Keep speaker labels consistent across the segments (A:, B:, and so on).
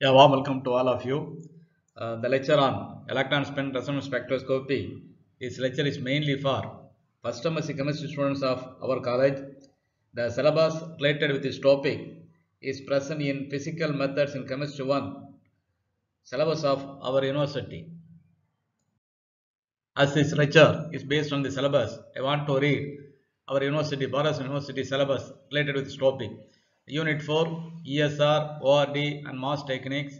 A: Yeah, warm welcome to all of you. The lecture on electron spin resonance spectroscopy. This lecture is mainly for first semester chemistry students of our college. The syllabus related with this topic is present in physical methods in chemistry 1 syllabus of our university. As this lecture is based on the syllabus, I want to read our university, Bharat University syllabus related with this topic. Unit 4, ESR, ORD and mass techniques,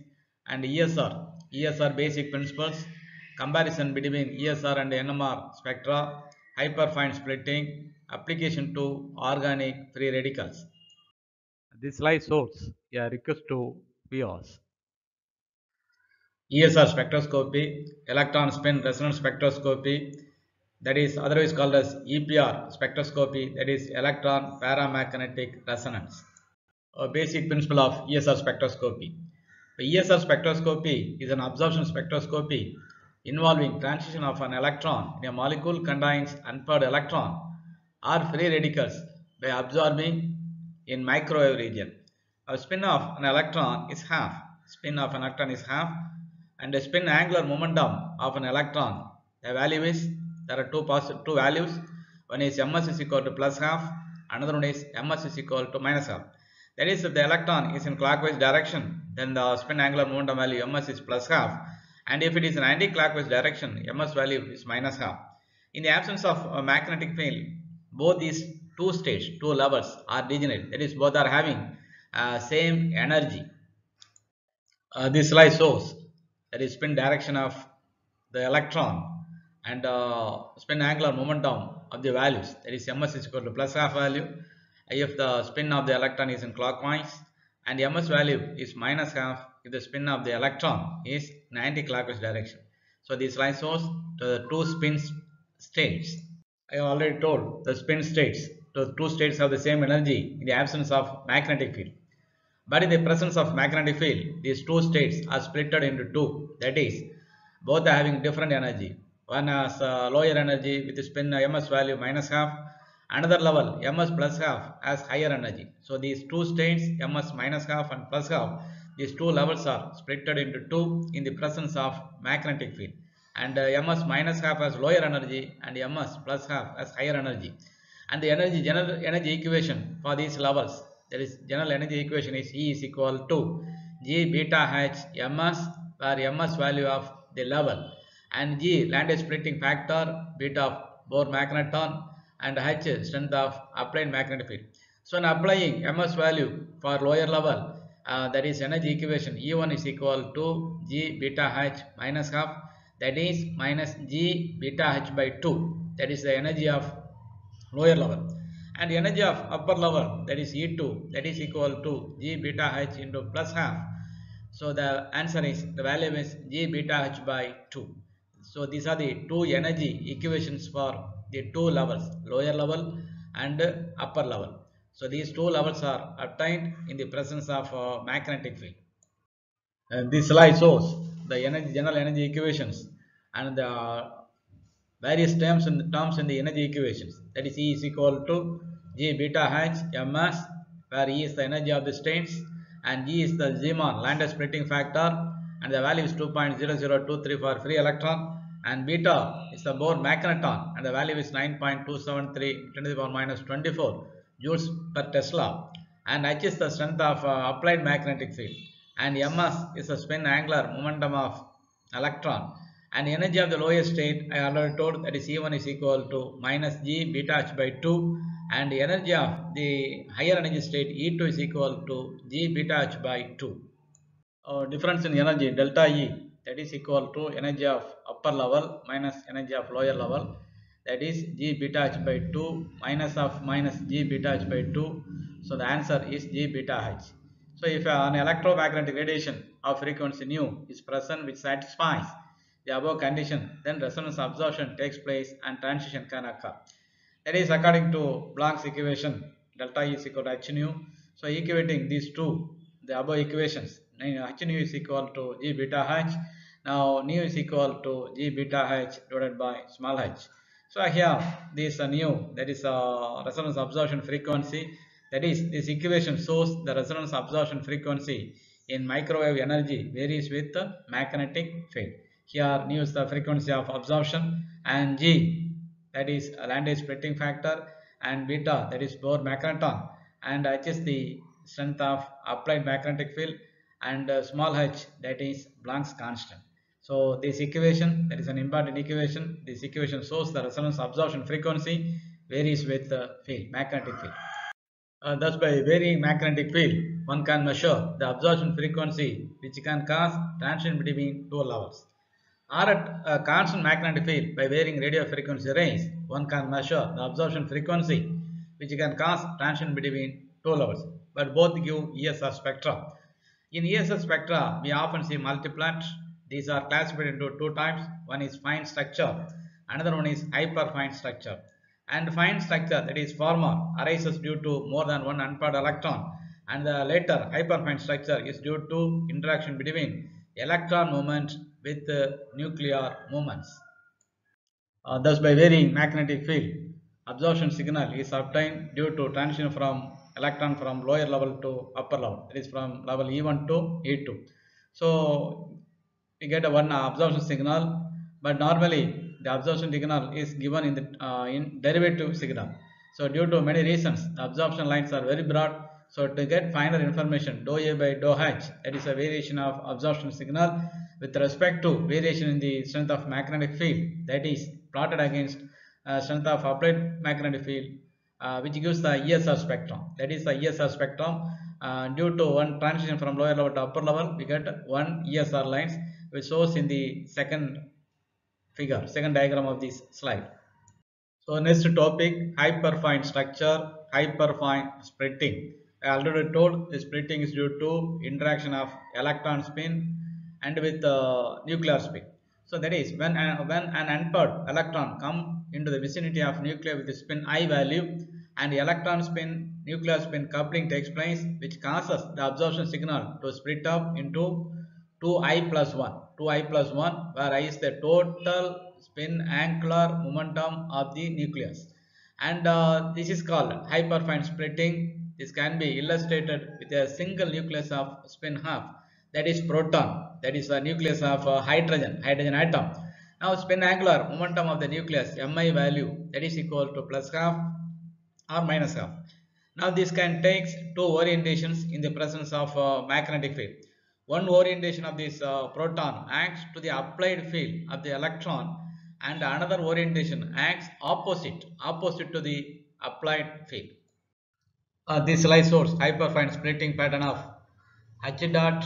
A: and ESR basic principles, comparison between ESR and NMR spectra, hyperfine splitting, application to organic free radicals. This slide shows a request to viewers. ESR spectroscopy, electron spin resonance spectroscopy, that is otherwise called as EPR spectroscopy, that is electron paramagnetic resonance. A basic principle of ESR spectroscopy. The ESR spectroscopy is an absorption spectroscopy involving transition of an electron in a molecule contains unpaired electron or free radicals by absorbing in microwave region. A spin of an electron is half. Spin of an electron is half, and the spin angular momentum of an electron. The value is there are two values. One is ms is equal to plus half, another one is ms is equal to minus half. That is, if the electron is in clockwise direction, then the spin angular momentum value ms is plus half, and if it is in anti-clockwise direction, ms value is minus half. In the absence of a magnetic field, both these two states, two levels are degenerate. That is, both are having same energy. This slide shows that is spin direction of the electron and spin angular momentum of the values. That is, ms is equal to plus half value if the spin of the electron is in clockwise, and ms value is minus half if the spin of the electron is in anti-clockwise direction. So this slide shows the two spin states. I have already told the spin states. The two states have the same energy in the absence of magnetic field. But in the presence of magnetic field, these two states are split into two. That is, both are having different energy. One has lower energy with the spin ms value minus half. Another level, ms plus half, has higher energy. So these two states, ms minus half and plus half, these two levels are split into two in the presence of magnetic field. And ms minus half has lower energy and ms plus half has higher energy. And the general energy equation for these levels, that is general energy equation, is E is equal to G beta H ms, where ms value of the level and G Landau splitting factor, beta of Bohr magneton, and H strength of applied magnetic field. So in applying ms value for lower level, that is energy equation, E1 is equal to G beta H minus half, that is minus G beta H by 2, that is the energy of lower level, and the energy of upper level, that is E2, that is equal to G beta H into plus half. So the answer is, the value is G beta H by 2. So these are the two energy equations for the two levels, lower level and upper level. So these two levels are obtained in the presence of magnetic field. This slide shows the general energy equations and the various terms in the energy equations. That is, E is equal to G beta H ms, where E is the energy of the states and G is the Zeeman Landau splitting factor, and the value is 2.0023 for free electron, and beta is the Bohr magneton and the value is 9.273 10 to the power minus 24 joules per Tesla, and H is the strength of applied magnetic field, and ms is the spin angular momentum of electron, and the energy of the lowest state I already told, that is E1 is equal to minus G beta H by 2, and the energy of the higher energy state E2 is equal to G beta H by 2. Difference in energy delta E, that is equal to energy of upper level minus energy of lower level, that is G beta H by 2 minus of minus G beta H by 2. So the answer is G beta H. So if an electromagnetic radiation of frequency nu is present which satisfies the above condition, then resonance absorption takes place and transition can occur. That is according to Planck's equation, delta E is equal to h nu. So equating these two, the above equations, h nu is equal to G beta H. Now nu is equal to G beta H divided by small h. So here this nu, that is resonance absorption frequency, that is this equation shows the resonance absorption frequency in microwave energy varies with the magnetic field. Here nu is the frequency of absorption, and G, that is Landau splitting factor, and beta, that is Bohr magneton, and H is the strength of applied magnetic field, and small h, that is Planck's constant. So this equation, that is an important equation. This equation shows the resonance absorption frequency varies with the field, magnetic field. Thus, by varying magnetic field, one can measure the absorption frequency, which can cause transition between two levels. Or at a constant magnetic field, by varying radio frequency range, one can measure the absorption frequency, which can cause transition between two levels. But both give ESR spectra. In ESR spectra, we often see multiplets. These are classified into two types. One is fine structure, another one is hyperfine structure. And fine structure, that is former, arises due to more than one unpaired electron, and the later hyperfine structure is due to interaction between electron movement with nuclear movements. Thus, by varying magnetic field, absorption signal is obtained due to transition from electron from lower level to upper level, that is from level E1 to E2. So we get a one absorption signal, but normally the absorption signal is given in the in derivative signal. So due to many reasons, the absorption lines are very broad. So to get finer information, dou A by dou H, that is a variation of absorption signal with respect to variation in the strength of magnetic field, that is plotted against strength of applied magnetic field, which gives the ESR spectrum. That is the ESR spectrum. Due to one transition from lower level to upper level, we get one ESR lines, which shows in the second figure, second diagram of this slide. So next topic, hyperfine structure, hyperfine splitting. I already told the splitting is due to interaction of electron spin and with nuclear spin. So that is when an unpaired electron come into the vicinity of nucleus with the spin I value, and the electron spin nuclear spin coupling takes place, which causes the absorption signal to split up into 2I plus 1, 2I plus 1, where I is the total spin angular momentum of the nucleus, and this is called hyperfine splitting. This can be illustrated with a single nucleus of spin half, that is proton, that is the nucleus of hydrogen atom. Now spin angular momentum of the nucleus mi value, that is equal to plus half or minus half. Now this can take two orientations in the presence of magnetic field. One orientation of this proton acts to the applied field of the electron, and another orientation acts opposite to the applied field. This slide shows hyperfine splitting pattern of H dot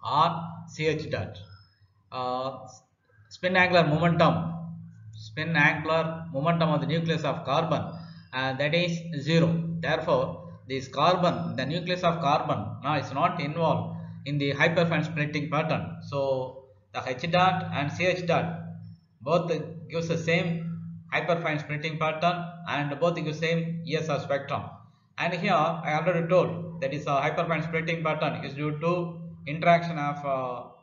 A: or CH dot. Uh, spin angular momentum of the nucleus of carbon, that is 0. Therefore, this carbon, the nucleus of carbon, now is not involved in the hyperfine splitting pattern. So the H dot and CH dot both gives the same hyperfine splitting pattern, and both give same ESR spectrum. And here I already told that is a hyperfine splitting pattern is due to interaction of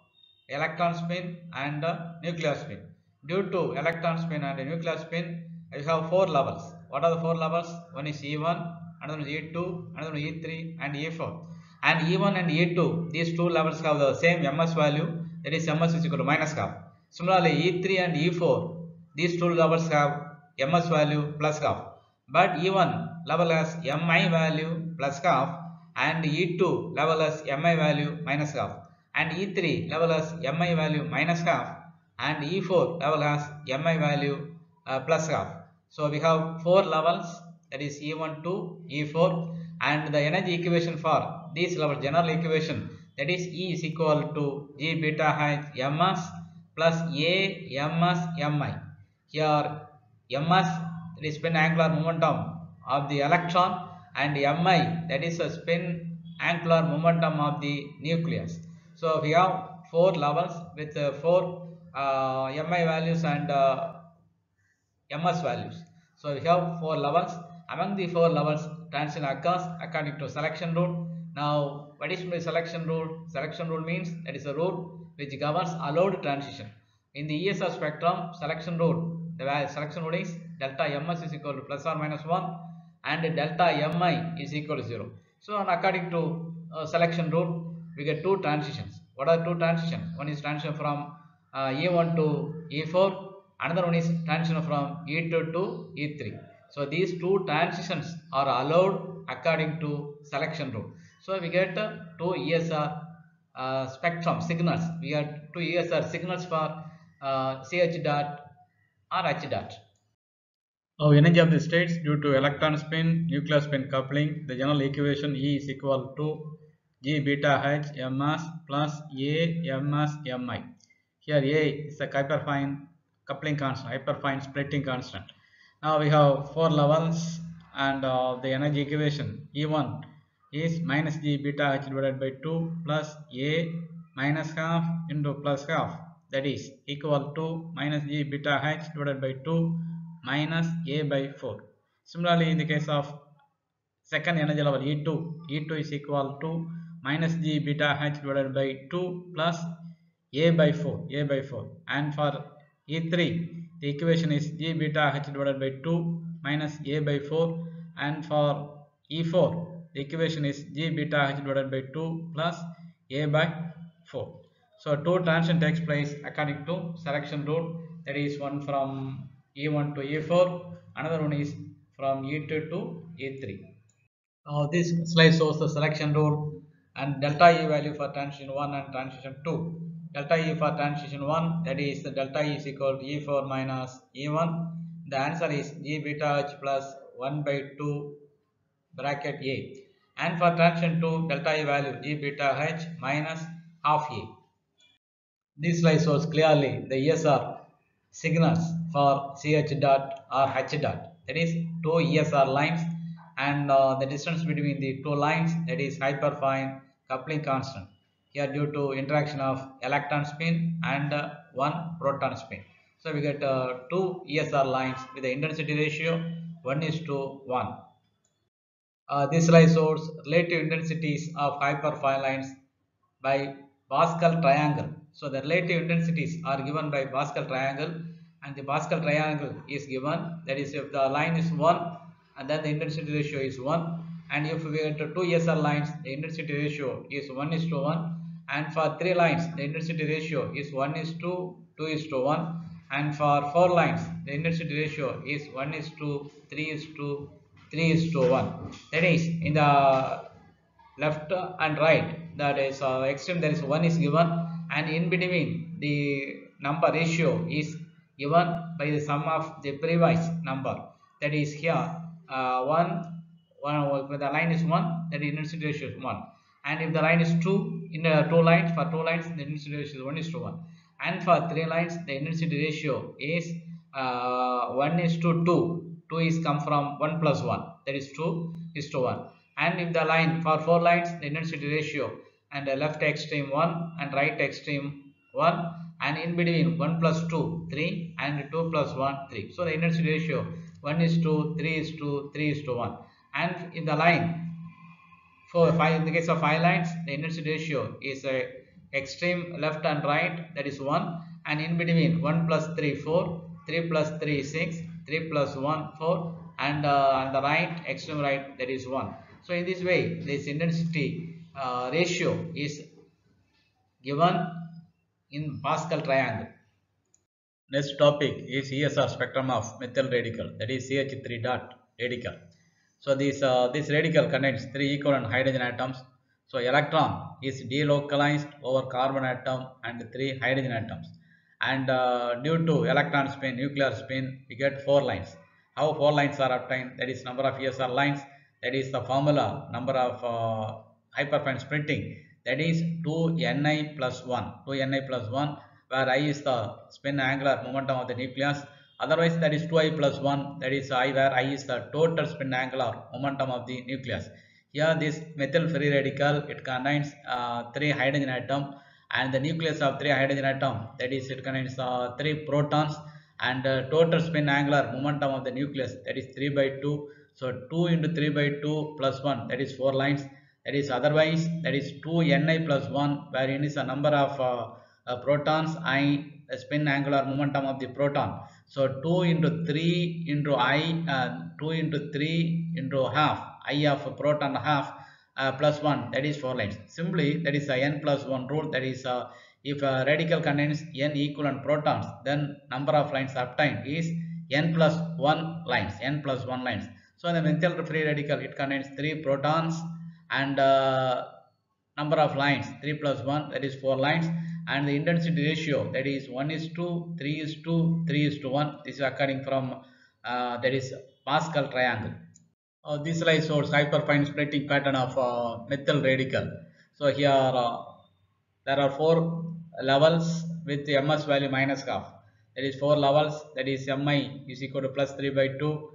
A: electron spin and nuclear spin. Due to electron spin and nuclear spin, we have four levels. What are the four levels? One is E1, another one is E2, another one is E3, and E4. And E1 and E2, these two levels have the same ms value, that is ms is equal to minus half. Similarly, E3 and E4, these two levels have ms value plus half. But E1 level has mi value plus half, and E2 level has mi value minus half, and E3 level has mi value minus half, and E4 level has mi value plus half. So we have four levels, that is E1 to E4, and the energy equation for these levels, general equation, that is E is equal to G beta H ms plus A ms mi. Here ms, that is spin angular momentum of the electron, and mi, that is a spin angular momentum of the nucleus. So we have four levels with four mi values and ms values. So we have four levels. Among the four levels, transition occurs according to selection rule. Now, what is the selection rule? Selection rule means that is a rule which governs allowed transition. In the ESR spectrum, selection rule, the selection rule is delta ms is equal to plus or minus 1, and delta mi is equal to 0. So according to selection rule, we get two transitions. What are two transitions? One is transition from E1 to E4, another one is transition from E2 to E3. So these two transitions are allowed according to selection rule. So we get two ESR spectrum signals. We get two ESR signals for CH dot or H dot. Energy of the states due to electron spin, nuclear spin coupling, the general equation E is equal to G beta H ms plus A ms mi. Here A is a hyperfine coupling constant, hyperfine splitting constant. Now we have four levels, and the energy equation E1 is minus G beta H divided by 2 plus A minus half into plus half, that is equal to minus G beta H divided by 2 minus A by 4. Similarly, in the case of second energy level E2 is equal to minus G beta H divided by 2 plus A by 4, and for E3 the equation is G beta H divided by 2 minus A by 4, and for E4 the equation is G beta H divided by 2 plus A by 4. So two transition takes place according to selection rule, that is one from E1 to E4, another one is from E2 to E3. This slide shows the selection rule and delta E value for transition 1 and transition 2. Delta E for transition 1, that is delta E is equal to E4 minus E1. The answer is G beta H plus 1 by 2 bracket A. And for transition 2, delta E value G beta H minus half A. This slide shows clearly the ESR signals for CH dot or H dot, that is two ESR lines, and the distance between the two lines, that is hyperfine coupling constant, here due to interaction of electron spin and one proton spin. So we get two ESR lines with the intensity ratio 1:1. This slide shows relative intensities of hyperfine lines by Pascal triangle. So the relative intensities are given by Pascal triangle, and the Pascal triangle is given, that is if the line is 1 and then the intensity ratio is 1, and if we get two ESR lines the intensity ratio is 1:1, and for 3 lines the intensity ratio is 1:2:1, and for 4 lines the intensity ratio is 1:3:3:1. That is in the left and right, that is extreme, there is 1 is given, and in between the number ratio is given by the sum of the previous number, that is here 1 when the line is 1, that intensity ratio is 1, and if the line is 2, in the two lines, for 2 lines the intensity ratio is 1:1, and for 3 lines the intensity ratio is 1:2. 2 is come from 1 plus 1, that is 2:1, and if the line for 4 lines the intensity ratio and the left extreme 1 and right extreme 1, and in between 1 plus 2 3 and 2 plus 1 3. So the intensity ratio 1:3:3:1, and in the line for 5, in the case of 5 lines the intensity ratio is extreme left and right, that is 1, and in between 1 plus 3 4, 3 plus 3 6, 3 plus 1 4, and on the right extreme right, that is 1. So in this way this intensity ratio is given in Pascal triangle. Next topic is ESR spectrum of methyl radical, that is CH3 dot radical. So this radical contains 3 equivalent hydrogen atoms. So electron is delocalized over carbon atom and 3 hydrogen atoms, and due to electron spin, nuclear spin, we get 4 lines. How 4 lines are obtained? That is number of ESR lines, that is the formula number of hyperfine splitting, that is 2Ni plus 1, where I is the spin angular momentum of the nucleus. Otherwise that is 2I plus 1, that is I, where I is the total spin angular momentum of the nucleus. Here this methyl free radical, it contains 3 hydrogen atom, and the nucleus of 3 hydrogen atom, that is it contains 3 protons, and total spin angular momentum of the nucleus, that is 3 by 2. So 2 into 3 by 2 plus 1, that is 4 lines. That is otherwise that is 2Ni plus 1, where N is the number of protons, I the spin angular momentum of the proton. So 2 into 3 into I, 2 into 3 into half, I of proton half, plus 1, that is 4 lines. Simply, that is a n plus 1 rule. That is, if a radical contains n equivalent protons, then number of lines obtained is n plus 1 lines. N plus 1 lines. So in the methyl free radical, it contains 3 protons and number of lines 3 plus 1, that is 4 lines, and the intensity ratio, that is 1:2, 3:2, 3:1. This is according from that is Pascal triangle. This slide shows hyperfine splitting pattern of methyl radical. So here there are 4 levels with ms value minus half. That is 4 levels. That is mi is equal to plus 3 by 2,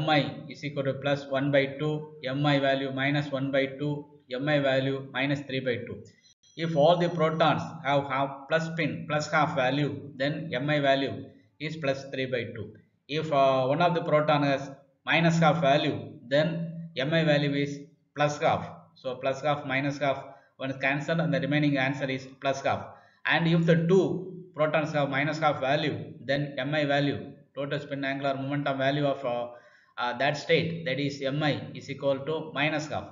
A: mi is equal to plus 1 by 2, mi value minus 1 by 2, mi value minus 3 by 2. If all the protons have plus spin plus half value, then mi value is plus 3 by 2. If one of the proton has minus half value, then mi value is plus half. So plus half minus half, one is cancelled and the remaining answer is plus half. And if the two protons have minus half value, then mi value, total spin angular momentum value of that state, that is mi is equal to minus half.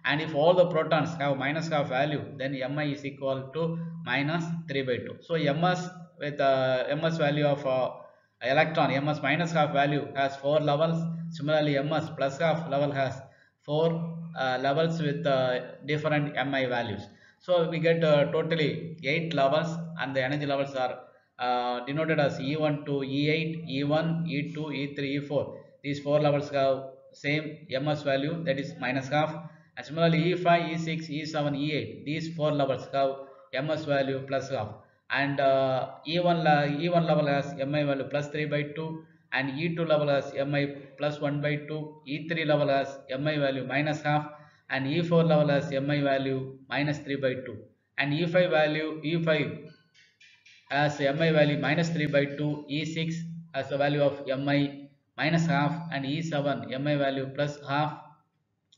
A: And if all the protons have minus half value, then mi is equal to minus 3 by 2. So ms with ms value of electron, ms minus half value has 4 levels. Similarly, ms plus half level has 4 levels with different mi values. So we get totally 8 levels, and the energy levels are denoted as E1 to E8, E1, E2, E3, E4. These 4 levels have same ms value, that is minus half. And similarly, E5, E6, E7, E8, these 4 levels have ms value plus half. And E1 level has mi value plus 3 by 2, and E2 level has mi plus 1 by 2, E3 level has mi value minus half, and E4 level has mi value minus 3 by 2, and E5 has mi value minus 3 by 2, E6 has the value of mi minus half, and E7 mi value plus half,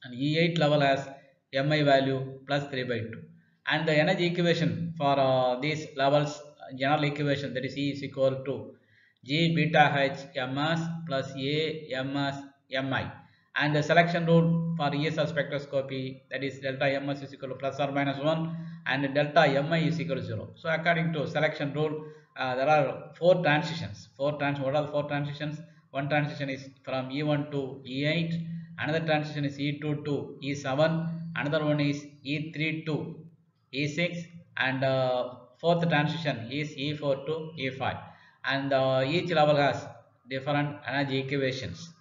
A: and E8 level has mi value plus 3 by 2. And the energy equation for these levels, general equation, that is E is equal to G beta H ms plus A ms mi. And the selection rule for ESR spectroscopy, that is delta ms is equal to plus or minus 1 and delta mi is equal to 0. So according to selection rule, there are 4 transitions. What are the 4 transitions? One transition is from E1 to E8, another transition is E2 to E7, another one is E3 to E6, and fourth transition is E4 to E5, and each level has different energy equations.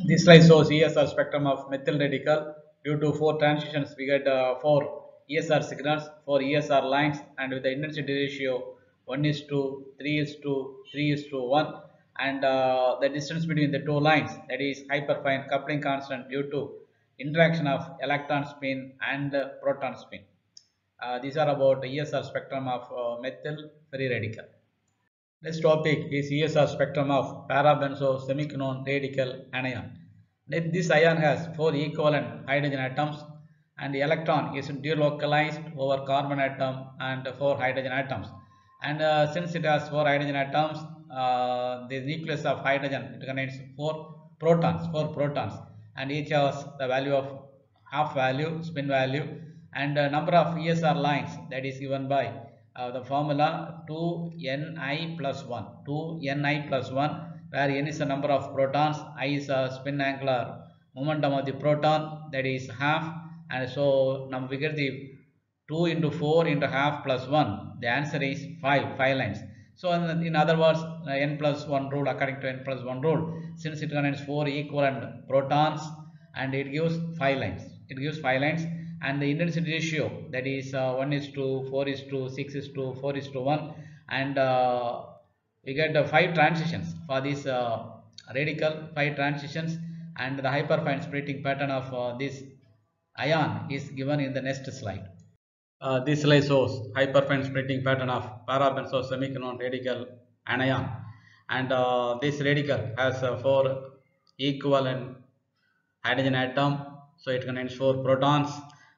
A: This slide shows ESR spectrum of methyl radical. Due to 4 transitions, we get 4 ESR signals, 4 ESR lines, and with the intensity ratio 1:3:3:1, and the distance between the 2 lines, that is hyperfine coupling constant due to interaction of electron spin and proton spin. These are about ESR spectrum of methyl free radical. Next topic is ESR spectrum of parabenzo semiquinone radical anion. This ion has 4 equivalent hydrogen atoms, and the electron is delocalized over carbon atom and 4 hydrogen atoms. And since it has 4 hydrogen atoms, the nucleus of hydrogen, it contains 4 protons, and each has the value of half value, spin value, and number of ESR lines, that is given by the formula 2ni plus 1, where n is the number of protons, I is a spin angular momentum of the proton, that is half, and so now we get the 2 into 4 into half plus 1, the answer is 5 lines. So in other words, n plus 1 rule, according to n plus 1 rule, since it contains 4 equivalent protons, and it gives 5 lines. And the intensity ratio, that is 1:4:6:4:1, and we get 5 transitions for this radical, 5 transitions, and the hyperfine splitting pattern of this ion is given in the next slide. This slide shows hyperfine splitting pattern of parabenzo semiquinone radical anion, and this radical has 4 equivalent hydrogen atom, so it contains 4 protons,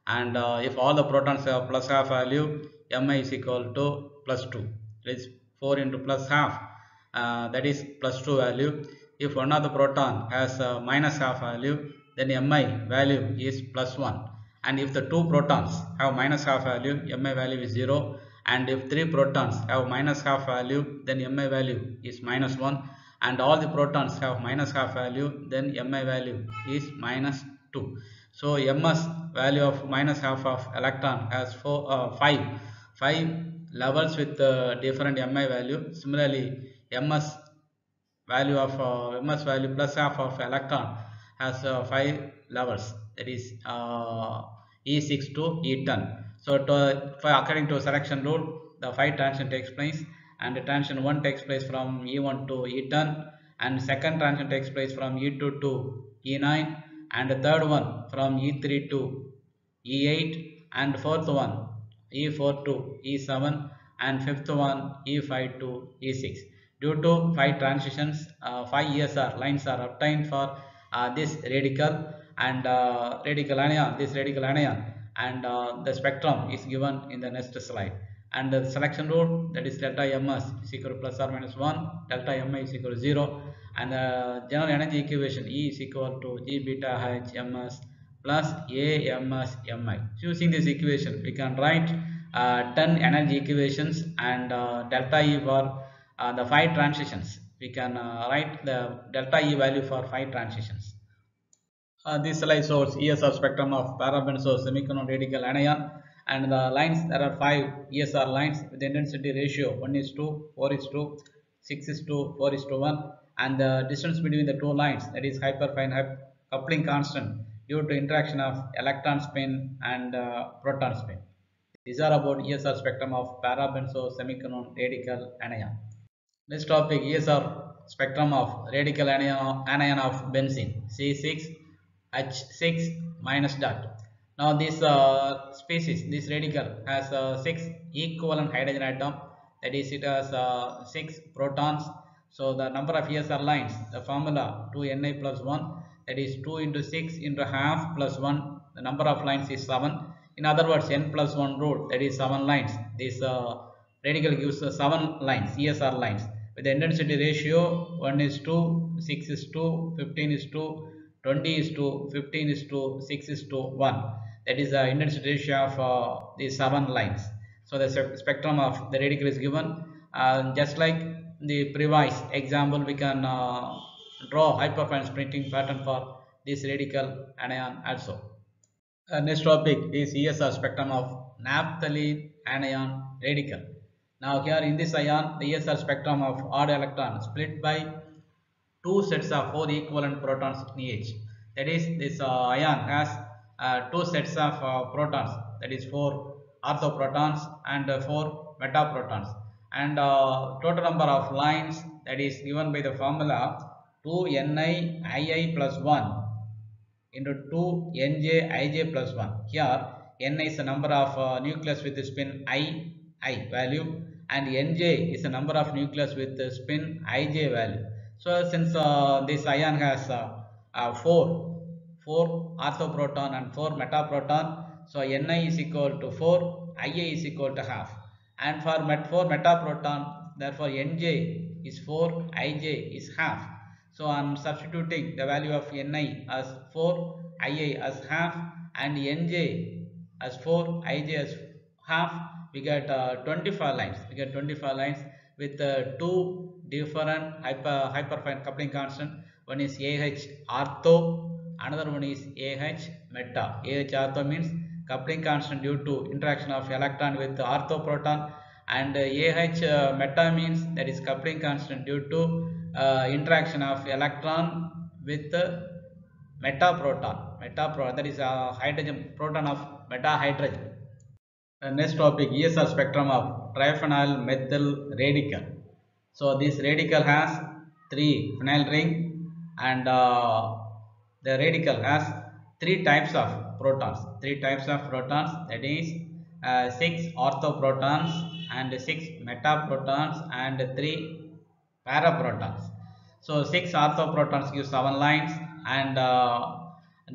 A: and if all the protons have plus half value, mi is equal to plus 2. It is 4 into plus half, that is plus 2 value. If one of the proton has minus half value, then Mi value is plus 1. And if the two protons have minus half value, Mi value is 0. And if three protons have minus half value, then Mi value is minus 1. And all the protons have minus half value, then Mi value is minus 2. So Ms value of minus half of electron has 5 levels with different Mi value. Similarly, Ms value plus half of electron has 5 levels, that is E6 to E10. So according to selection rule, the 5 transition takes place, and the transition 1 takes place from E1 to E10, and second transition takes place from E2 to E9, and the third one from E3 to E8, and fourth one E4 to E7, and fifth one E5 to E6. Due to 5 transitions, 5 ESR lines are obtained for this radical and radical anion, and the spectrum is given in the next slide. And the selection rule, that is delta Ms is equal to plus or minus 1, delta Mi is equal to 0, and the general energy equation E is equal to G beta H Ms plus A Ms Mi. Using this equation, we can write 10 energy equations, and delta E for the 5 transitions. We can write the delta E value for 5 transitions. This slide shows ESR spectrum of parabenzo semiconductor radical anion, and the lines, there are 5 ESR lines with the intensity ratio 1 is to 4 is to 6 is to 4 is to 1, and the distance between the two lines, that is hyperfine coupling constant due to interaction of electron spin and proton spin. These are about ESR spectrum of parabenzo semiconductor radical anion. Next topic, ESR spectrum of radical anion of benzene C6H6 minus dot. Now this species, this radical has 6 equivalent hydrogen atom, that is it has 6 protons. So the number of ESR lines, the formula 2Na plus 1, that is 2 into 6 into half plus 1, the number of lines is 7. In other words, n plus 1 rule, that is 7 lines. This radical gives 7 lines, ESR lines, with the intensity ratio 1 is to 6 is to 15 is to 20 is to 15 is to 6 is to 1. That is the intensity ratio of these 7 lines. So the spectrum of the radical is given. Just like the previous example, we can draw hyperfine splitting pattern for this radical anion also. Next topic is ESR spectrum of naphthalene anion radical. Now here in this ion, the ESR spectrum of odd electron split by 2 sets of 4 equivalent protons in each. That is, this ion has 2 sets of protons, that is 4 orthoprotons and 4 metaprotons, and total number of lines, that is given by the formula 2Ni plus 1 into 2Nj plus 1. Here Ni is the number of nucleus with the spin I value, and Nj is the number of nucleus with the spin Ij value. So since this ion has 4 orthoproton and 4 metaproton, so Ni is equal to 4, Ia is equal to half, and for 4 metaproton, therefore Nj is 4, Ij is half. So I am substituting the value of Ni as 4, Ia as half, and Nj as 4, Ij as half. We get 25 lines. We get 25 lines with 2 different hyperfine coupling constant. One is Ah ortho, another one is Ah meta. Ah ortho means coupling constant due to interaction of electron with orthoproton, and Ah meta means that is coupling constant due to interaction of electron with metaproton. That is a hydrogen proton of meta hydrogen. Next topic, ESR spectrum of triphenyl methyl radical. So this radical has 3 phenyl ring, and the radical has 3 types of protons. 3 types of protons, that is 6 orthoprotons and 6 metaprotons and 3 paraprotons. So 6 orthoprotons give 7 lines, and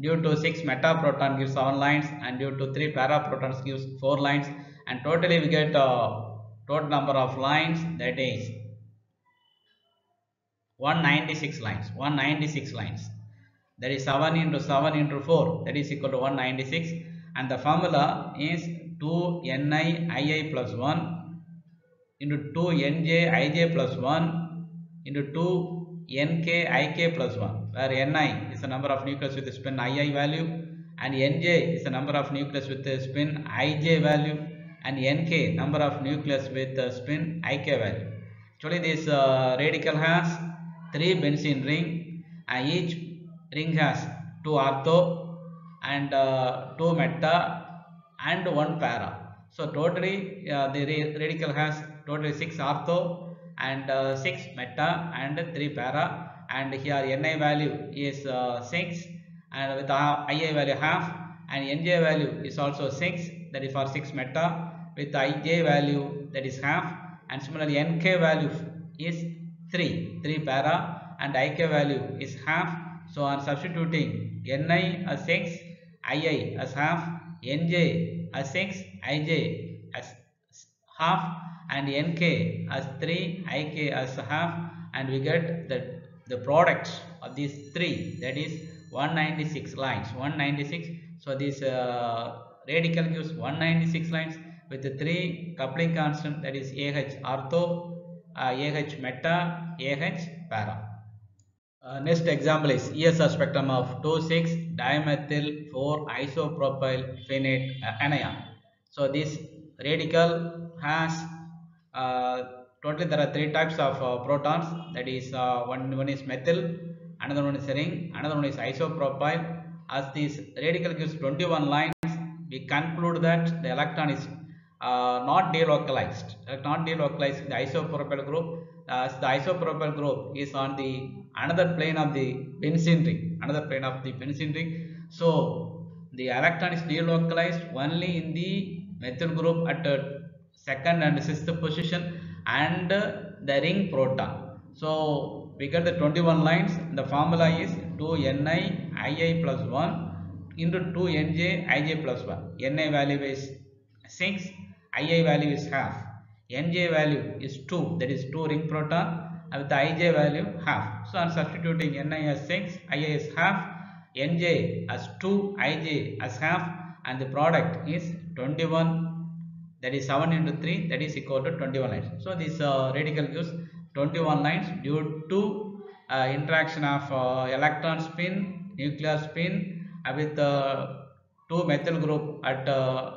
A: due to 6 metaproton gives 7 lines, and due to 3 paraprotons gives 4 lines, and totally we get total number of lines, that is 196 lines. that is 7 into 7 into 4, that is equal to 196, and the formula is 2NiIi plus 1 into 2NjIj plus 1 into 2NkIk plus 1, where Ni is the number of nucleus with the spin Ii value, and Nj is the number of nucleus with the spin Ij value, and Nk number of nucleus with the spin Ik value. Actually, this radical has 3 benzene ring, and each ring has 2 ortho and 2 meta and 1 para. So totally the radical has totally 6 ortho and 6 meta and 3 para, and here Ni value is 6, and with Ia value half, and Nj value is also 6, that is for 6 meta, with Ij value that is half, and similarly Nk value is 3 para, and Ik value is half. So on substituting Ni as 6, Ii as half, Nj as 6, Ij as half, and Nk as 3, Ik as half, and we get the product of these three, that is 196 lines. 196. So this radical gives 196 lines with the 3 coupling constant, that is Ah ortho, Ah meta, Ah para. Next example is ESR spectrum of 2,6-dimethyl 4-isopropyl phenate anion. So this radical has totally there are 3 types of protons, that is one is methyl, another one is ring, another one is isopropyl. As this radical gives 21 lines, we conclude that the electron is not delocalized. Not delocalized in the isopropyl group, as the isopropyl group is on the another plane of the benzene ring. So the electron is delocalized only in the methyl group at second and sixth position, and the ring proton. So we get the 21 lines. The formula is 2NiIi plus 1 into 2NjIj plus 1. Ni value is 6, Ii value is half, Nj value is 2, that is 2 ring proton, with the Ij value half. So on substituting Ni as 6, Ii is half, Nj as 2, Ij as half, and the product is 21, that is 7 into 3, that is equal to 21 lines. So this radical gives 21 lines due to interaction of electron spin, nuclear spin with 2 methyl group at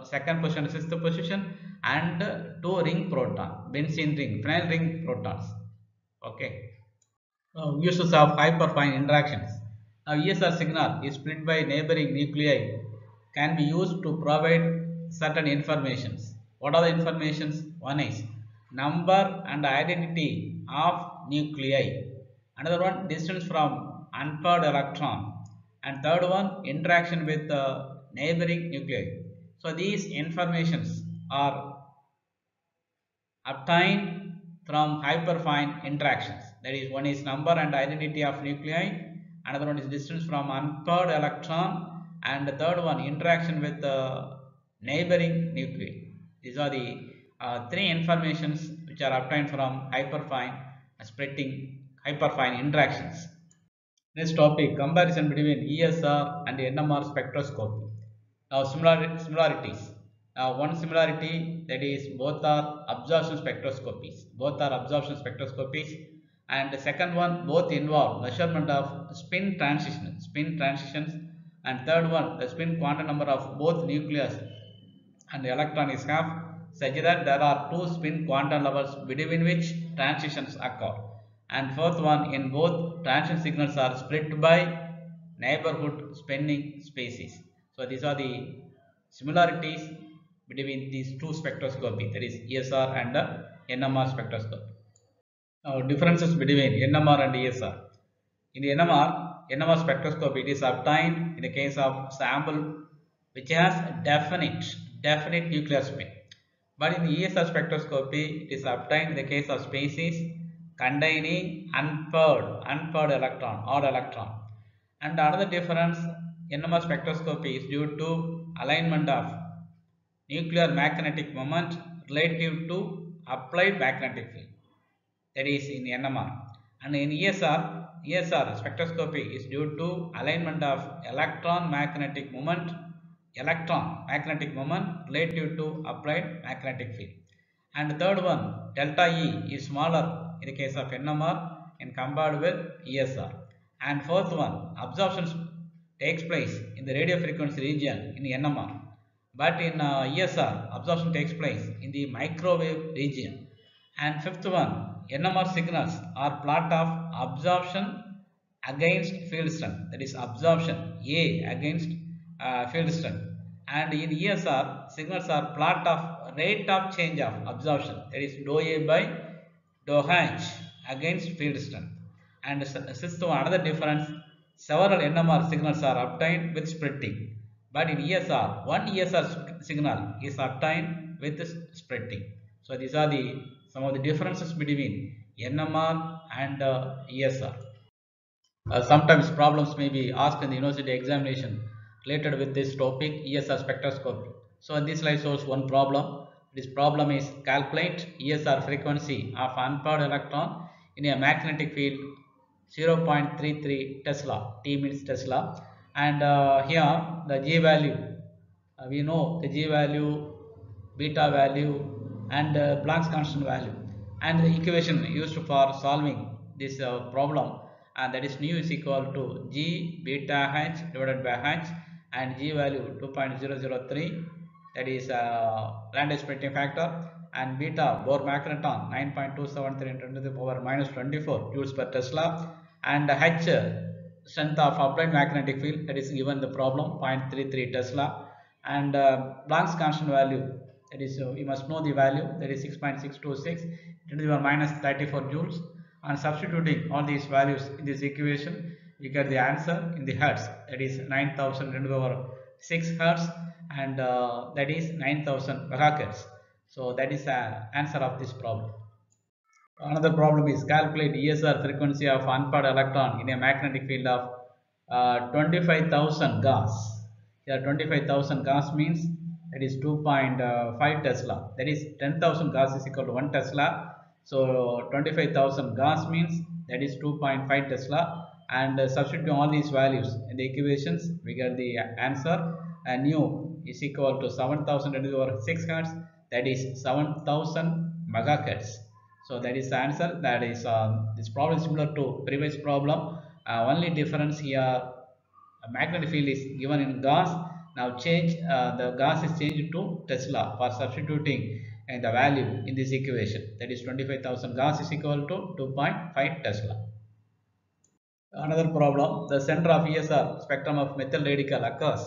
A: second position, sixth position, and 2 ring proton, benzene ring, phenyl ring protons. Okay. Uses of hyperfine interactions. Now ESR signal is split by neighboring nuclei, can be used to provide certain informations. What are the informations? One is number and identity of nuclei. Another one, distance from unpaired electron. And third one, interaction with neighboring nuclei. So these informations are obtained from hyperfine interactions. That is, one is number and identity of nuclei, another one is distance from unpaired electron, and the third one interaction with neighboring nuclei. These are the 3 informations which are obtained from hyperfine splitting, hyperfine interactions. Next topic, comparison between ESR and NMR spectroscopy. Now similarities. One similarity, that is both are absorption spectroscopies. And the second one, both involve measurement of spin transitions. And third one, the spin quantum number of both nucleus and the electron is half, such that there are 2 spin quantum levels between which transitions occur. And fourth one, in both transition signals are split by neighborhood spinning species. So these are the similarities between these 2 spectroscopy, that is ESR and NMR spectroscopy. Now differences between NMR and ESR. In the NMR spectroscopy, it is obtained in the case of sample which has definite nuclear spin. But in the ESR spectroscopy, it is obtained in the case of species containing unpaired electron, odd electron. And another difference, NMR spectroscopy is due to alignment of nuclear magnetic moment relative to applied magnetic field. That is in NMR. And in ESR, ESR spectroscopy is due to alignment of electron magnetic moment relative to applied magnetic field. And the third one, delta E is smaller in the case of NMR in compared with ESR. And fourth one, absorption takes place in the radio frequency region in NMR, but in ESR absorption takes place in the microwave region. And fifth one, NMR signals are plot of absorption against field strength, that is absorption A against field strength. And in ESR signals are plot of rate of change of absorption, that is dou A by dou H against field strength. And sixth one, another difference, several NMR signals are obtained with splitting, but in ESR one ESR signal is obtained with splitting. So these are the some of the differences between NMR and ESR. Sometimes problems may be asked in the university examination related with this topic, ESR spectroscopy. So this slide shows one problem. This problem is calculate ESR frequency of unpaired electron in a magnetic field 0.33 Tesla, T means Tesla, and here the G value, we know the G value, beta value, and Planck's constant value, and the equation used for solving this problem, and that is nu is equal to G beta H divided by H, and G value 2.003, that is Landau splitting factor, and beta Bohr magneton 9.273 into the power minus 24 joules per Tesla, and H strength of applied magnetic field, that is given the problem 0.33 Tesla, and Planck's constant value, that is we must know the value, that is 6.626 into the power minus 34 joules, and substituting all these values in this equation we get the answer in the hertz, that is 9000 into the power 6 hertz, and that is 9000 megahertz. So that is the answer of this problem. Another problem is calculate ESR frequency of unpaired electron in a magnetic field of 25,000 Gauss. Here 25,000 Gauss means that is 2.5 Tesla. That is 10,000 Gauss is equal to 1 Tesla. So 25,000 Gauss means that is 2.5 Tesla. And substituting all these values in the equations, we get the answer. And nu is equal to 7,000 into the power 6 hertz. That is 7,000 megahertz. So that is the answer. That is this problem is similar to previous problem. Only difference here, a magnetic field is given in Gauss. Now change the Gauss is changed to Tesla for substituting the value in this equation. That is 25,000 Gauss is equal to 2.5 Tesla. Another problem, the center of ESR spectrum of methyl radical occurs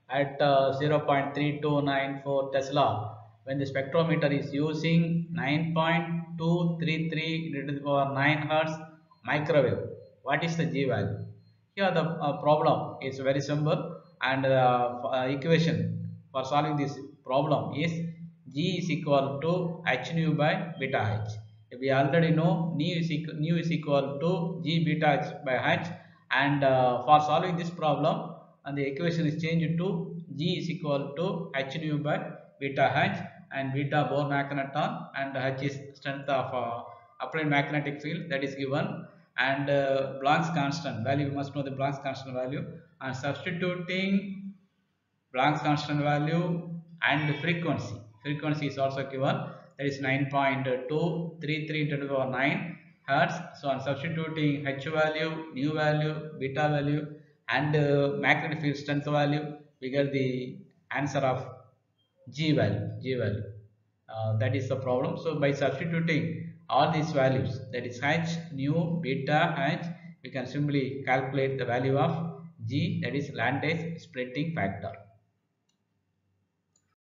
A: at 0.3294 Tesla when the spectrometer is using 9.233 into the power 9 hertz microwave. What is the G value? Here the problem is very simple, and equation for solving this problem is G is equal to H nu by beta H. We already know nu is equal to G beta H by H, and for solving this problem, and the equation is changed to G is equal to H nu by beta H, and beta Bohr magneton, and H is strength of applied magnetic field, that is given, and Planck's constant value, we must know the Planck's constant value, and substituting Planck's constant value and frequency is also given, that is 9.233 into the power 9 hertz. So on substituting H value, nu value, beta value, and magnetic field strength value, we get the answer of G value. That is the problem. So by substituting all these values, that is H, nu, beta, H, we can simply calculate the value of G, that is Landau splitting factor.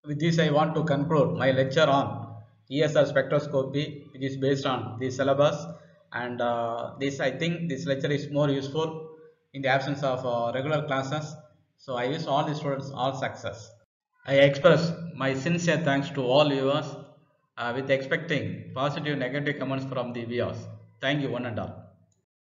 A: With this, I want to conclude my lecture on ESR spectroscopy, which is based on the syllabus, and I think this lecture is more useful in the absence of regular classes. So I wish all the students all success. I express my sincere thanks to all viewers with expecting positive negative comments from the viewers. Thank you one and all.